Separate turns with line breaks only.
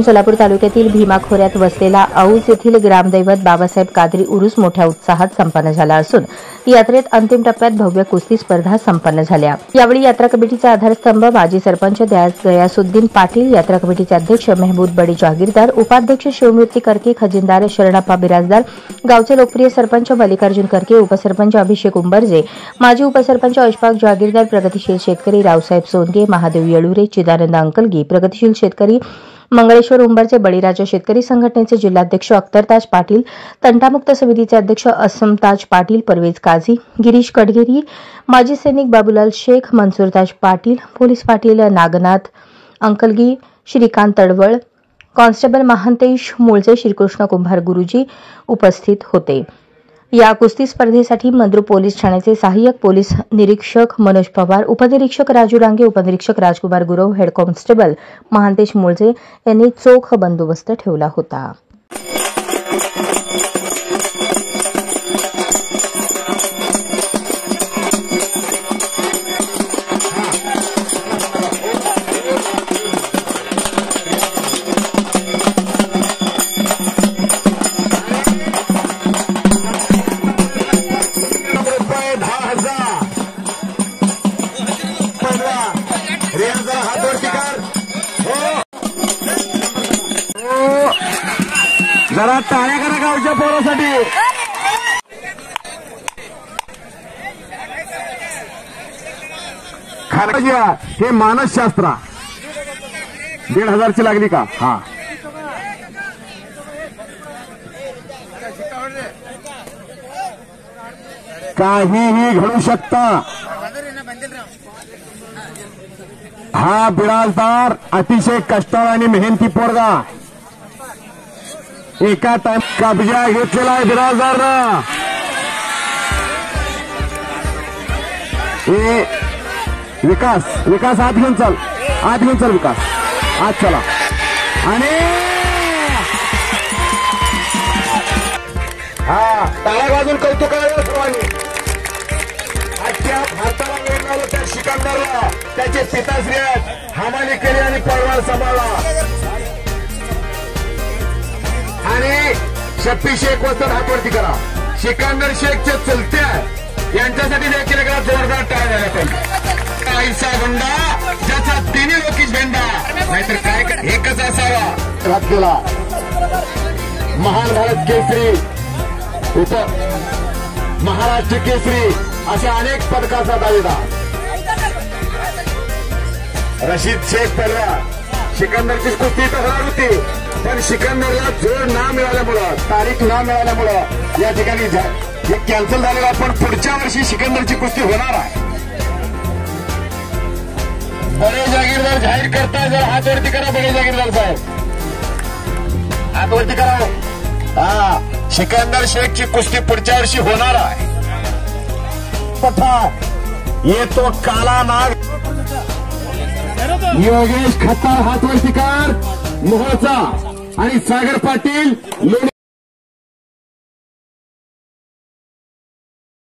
सोलापूर तालुक्यातील भीमा खोऱ्यात वसलेला औज येथील ग्रामदैवत बाबासाहेब कादरी उरूस मोठ्या उत्साहात संपन्न झाला असून यात्रेत अंतिम टप्प्यात भव्य कुस्ती स्पर्धा संपन्न झाल्या। यावेळी यात्रा कमिटीचा आधारस्तंभ माजी सरपंच गयासुद्दीन पाटील, यात्रा कमिटीचे अध्यक्ष महमूद बडी जागीरदार, उपाध्यक्ष शिवमूर्ती करके, खजिनदार शरणप्पा बिराजदार, गावचे लोकप्रिय सरपंच मल्लिकार्जुन करके, उपसरपंच अभिषेक उंबरजे, माजी उपसरपंच अशफाक जागीरदार, प्रगतिशील शेतकरी रावसाहेब सोनगे, महादेव येळुरे, चिदानंद अंकलगी, प्रगतिशील शेतकरी मंगळेश्वर उंबरचे, बळीराजा शेतकरी संघटनेचे जिल्हाध्यक्ष अख्तरताज पाटील, तंटामुक्त समितीचे अध्यक्ष असमताज पाटील, परवेज काझी, गिरीश कडगेरी, माजी सैनिक बाबूलाल शेख, मनसूरताज पाटील, पोलीस पाटील नागनाथ अंकलगी, श्रीकांत तडवळ, कॉन्स्टेबल महांतेश मूळचे, श्रीकृष्ण कुंभार गुरुजी उपस्थित होते। या कुस्ती स्पर्धेसाठी मंद्रू पोलीस ठाण्याचे सहाय्यक पोलीस निरीक्षक मनोज पवार, उपनिरीक्षक राजू रांगे, उपनिरीक्षक राजकुमार गुरव, हेड कॉन्स्टेबल महांतेश मूळचे यांनी चोख बंदोबस्त ठेवला होता।
जरा टाळ्या करा गावच्या पोरासाठी। खरं हे मानसशास्त्र 1,500ची लागली का? हा, काहीही घडू शकता। हा बिराजदार अतिशय कष्टाळ आणि मेहनती पोरगा एका टाइम कब्जा घेतलेला आहे बिराजदारनं। हे विकास आत घेऊन चल, विकास आत चला। आणि हा टाळ्या वाजून कौतुक करावं सर्वांनी। आजच्या भारताला मिळणारं त्या सिकंदरला त्याचे पिताश्री हमाली केली आणि पळवार सांभाळला आणि शफी शेख वसत हातवरती करा। सिकंदर शेखचे चलते यांच्यासाठी देखील एकदा जोरदार टाळ्या झाल्या पाहिजे। आईचा गुंडा ज्याचा तिन्ही लोकी झेंडा, नाहीतर काय एकच असावा। हात केला महान भारत केसरी, महाराष्ट्र केसरी अशा अनेक पदकाचा दावेदार रशीद शेख पहलवान। सिकंदरची कुस्ती तर होणार होती, पण सिकंदरला जोड ना मिळाल्यामुळं, तारीख ना मिळाल्यामुळं या ठिकाणी हे कॅन्सल झालेला। पण पुढच्या वर्षी सिकंदरची कुस्ती होणार आहे। बडे जागीरदार जाहीर करताय, जर हातवरती करा बडे जागीरदार साहेब, हातवरती करा। हा, सिकंदर शेखची कुस्ती पुढच्या वर्षी होणार आहे। येतो काला नाग योगेश खत्तार हातवरती कर मोहचा आणि सागर पाटील